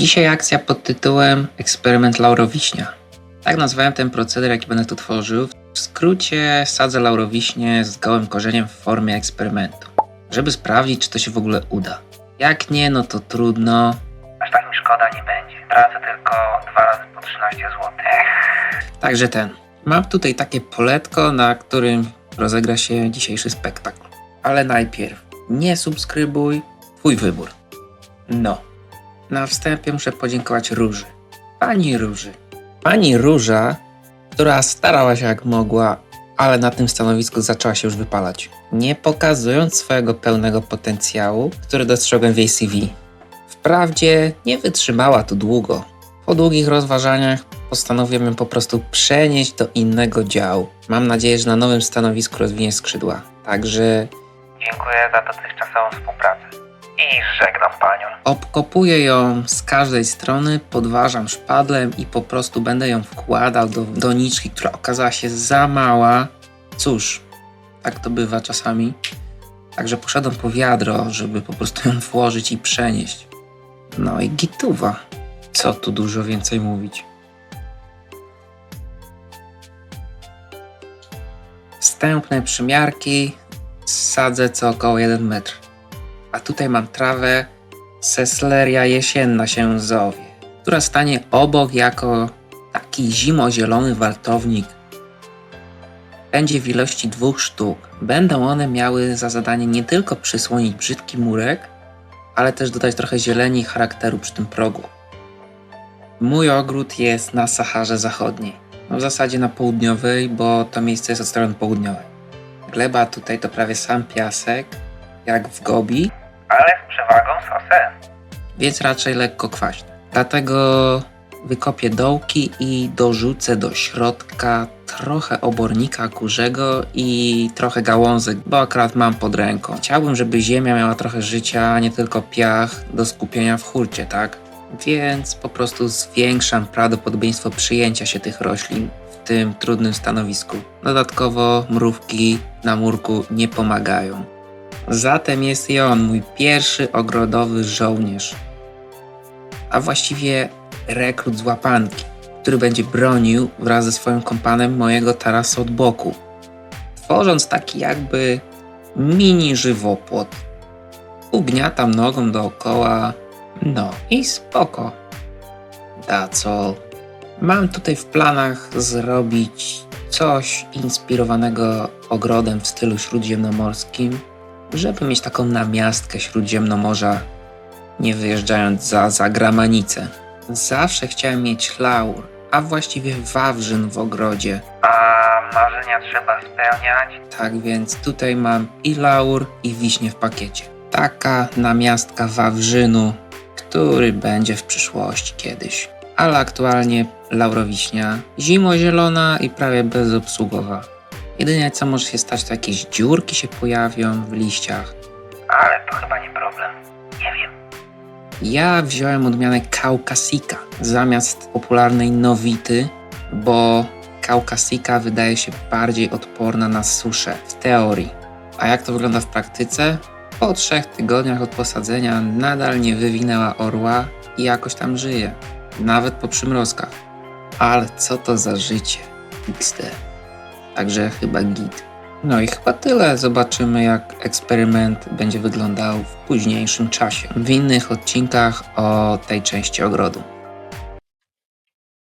Dzisiaj akcja pod tytułem Eksperyment laurowiśnia. Tak nazwałem ten proceder, jaki będę tu tworzył. W skrócie sadzę laurowiśnie z gołym korzeniem w formie eksperymentu, żeby sprawdzić, czy to się w ogóle uda. Jak nie, no to trudno. Aż tak mi szkoda nie będzie. Tracę tylko 2 razy po 13 zł. Także mam tutaj takie poletko, na którym rozegra się dzisiejszy spektakl. Ale najpierw nie subskrybuj, twój wybór. No, na wstępie muszę podziękować Róży. Pani Róża, która starała się jak mogła, ale na tym stanowisku zaczęła się już wypalać, nie pokazując swojego pełnego potencjału, który dostrzegłem w jej CV. Wprawdzie nie wytrzymała tu długo. Po długich rozważaniach postanowiłem ją po prostu przenieść do innego działu. Mam nadzieję, że na nowym stanowisku rozwinie skrzydła. Także Dziękuję za dotychczasową współpracę. I żegnam panią. obkopuję ją z każdej strony, podważam szpadlem i po prostu będę ją wkładał do doniczki, która okazała się za mała. Cóż, tak to bywa czasami. Także poszedłem po wiadro, żeby po prostu ją włożyć i przenieść. No i gituwa. Co tu dużo więcej mówić. Wstępne przymiarki sadzę co około 1 metr. A tutaj mam trawę Sessleria jesienna się zowie, która stanie obok jako taki zimozielony wartownik. Będzie w ilości 2 sztuk. Będą one miały za zadanie nie tylko przysłonić brzydki murek, ale też dodać trochę zieleni i charakteru przy tym progu. Mój ogród jest na Saharze Zachodniej. No w zasadzie na południowej, bo to miejsce jest od strony południowej. Gleba tutaj to prawie sam piasek, jak w Gobi, Ale z przewagą sosem. więc raczej lekko kwaśny. Dlatego wykopię dołki i dorzucę do środka trochę obornika kurzego i trochę gałązek, bo akurat mam pod ręką. Chciałbym, żeby ziemia miała trochę życia, a nie tylko piach do skupienia w hurcie, tak? Więc po prostu zwiększam prawdopodobieństwo przyjęcia się tych roślin w tym trudnym stanowisku. Dodatkowo mrówki na murku nie pomagają. Zatem jest i on, mój pierwszy ogrodowy żołnierz. A właściwie rekrut z łapanki, który będzie bronił wraz ze swoim kompanem mojego tarasu od boku, tworząc taki jakby mini żywopłot. Ugniatam nogą dookoła, no i spoko. That's all. Mam tutaj w planach zrobić coś inspirowanego ogrodem w stylu śródziemnomorskim, żeby mieć taką namiastkę Śródziemnomorza, nie wyjeżdżając za gramanicę. Zawsze chciałem mieć laur, a właściwie wawrzyn w ogrodzie. A marzenia trzeba spełniać. Tak więc tutaj mam i laur, i wiśnie w pakiecie. Taka namiastka wawrzynu, który będzie w przyszłości kiedyś. Ale aktualnie laurowiśnia, zimozielona i prawie bezobsługowa. Jedynie co może się stać, to jakieś dziurki się pojawią w liściach. Ale to chyba nie problem. Nie wiem. Ja wziąłem odmianę Caucasica zamiast popularnej Novity, bo Caucasica wydaje się bardziej odporna na suszę w teorii. A jak to wygląda w praktyce? Po 3 tygodniach od posadzenia nadal nie wywinęła orła i jakoś tam żyje. Nawet po przymrozkach. Ale co to za życie? XD. Także chyba git. No i chyba tyle. Zobaczymy, jak eksperyment będzie wyglądał w późniejszym czasie. W innych odcinkach o tej części ogrodu.